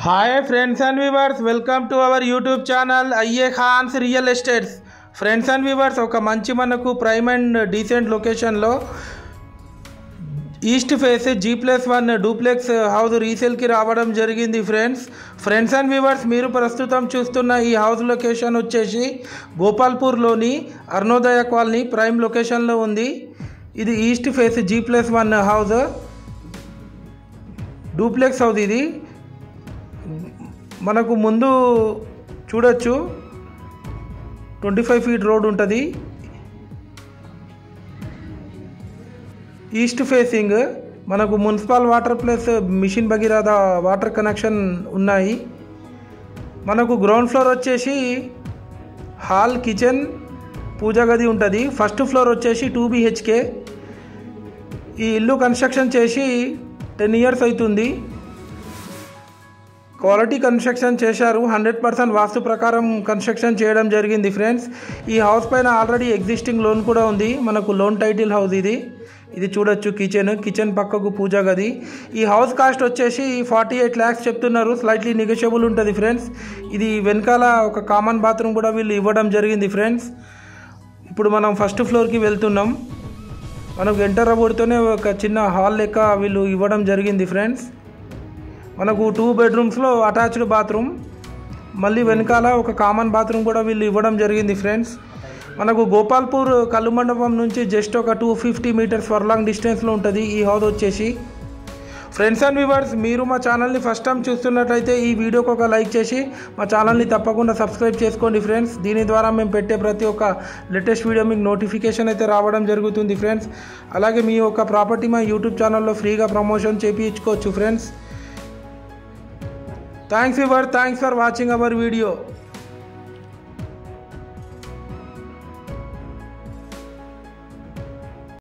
Hi friends and viewers, welcome to our YouTube channel IA Khan's real estates. Friends and viewers, ఒక మంచి మనకు prime and decent లొకేషన్లో east face G+1 duplex house రీసేల్కి రావడం జరిగింది. Friends and viewers, మీరు ప్రస్తుతం చూస్తున్న ఈ హౌస్ లొకేషన్ వచ్చేసి గోపాల్పూర్లోని అరుణోదయ కాలనీ ప్రైమ్ లొకేషన్లో ఉంది. ఇది east face G+1 house duplex house. ఇది మనకు ముందు చూడొచ్చు 25 ఫీట్ రోడ్ ఉంటుంది. ఈస్ట్ ఫేసింగ్ మనకు municipal water plus mission Bhagiratha water connection ఉన్నాయి. మనకు గ్రౌండ్ ఫ్లోర్ వచ్చేసి హాల్, కిచెన్, పూజా గది ఉంటుంది. ఫస్ట్ ఫ్లోర్ వచ్చేసి 2 BHK. ఈ ఇల్లు కన్స్ట్రక్షన్ చేసి 10 years అవుతుంది. క్వాలిటీ కన్స్ట్రక్షన్ చేశారు. 100% వాస్తు ప్రకారం కన్స్ట్రక్షన్ చేయడం జరిగింది. ఫ్రెండ్స్, ఈ హౌస్ పైన ఆల్రెడీ ఎగ్జిస్టింగ్ లోన్ కూడా ఉంది. మనకు లోన్ టైటిల్ హౌస్ ఇది చూడొచ్చు. కిచెన్ పక్కకు పూజా గది. ఈ హౌస్ కాస్ట్ వచ్చేసి 48 lakhs చెప్తున్నారు. స్లైట్లీ నెగోషియబుల్ ఉంటుంది. ఫ్రెండ్స్, ఇది వెనకాల ఒక కామన్ బాత్రూమ్ కూడా వీళ్ళు ఇవ్వడం జరిగింది. ఫ్రెండ్స్, ఇప్పుడు మనం ఫస్ట్ ఫ్లోర్కి వెళ్తున్నాం. మనకు ఎంటర్ అవ్వడంతోనే ఒక చిన్న హాల్ లెక్క వీళ్ళు ఇవ్వడం జరిగింది. ఫ్రెండ్స్, మనకు 2 bedrooms అటాచ్డ్ బాత్రూమ్, మళ్ళీ వెనకాల ఒక కామన్ బాత్రూమ్ కూడా వీళ్ళు ఇవ్వడం జరిగింది. ఫ్రెండ్స్, మనకు గోపాల్పూర్ కల్లు మండపం నుంచి జస్ట్ ఒక 250 meters ఫర్లాంగ్ డిస్టెన్స్లో ఉంటుంది ఈ హౌస్ వచ్చేసి. ఫ్రెండ్స్ అండ్ వ్యూవర్స్, మీరు మా ఛానల్ని ఫస్ట్ టైం చూస్తున్నట్లయితే ఈ వీడియోకి ఒక లైక్ చేసి మా ఛానల్ని తప్పకుండా సబ్స్క్రైబ్ చేసుకోండి. ఫ్రెండ్స్, దీని ద్వారా మేము పెట్టే ప్రతి ఒక్క లేటెస్ట్ వీడియో మీకు నోటిఫికేషన్ అయితే రావడం జరుగుతుంది. ఫ్రెండ్స్, అలాగే మీ యొక్క ప్రాపర్టీ మా యూట్యూబ్ ఛానల్లో ఫ్రీగా ప్రమోషన్ చేయించుకోవచ్చు. Friends, thanks viewers, thanks for watching our video.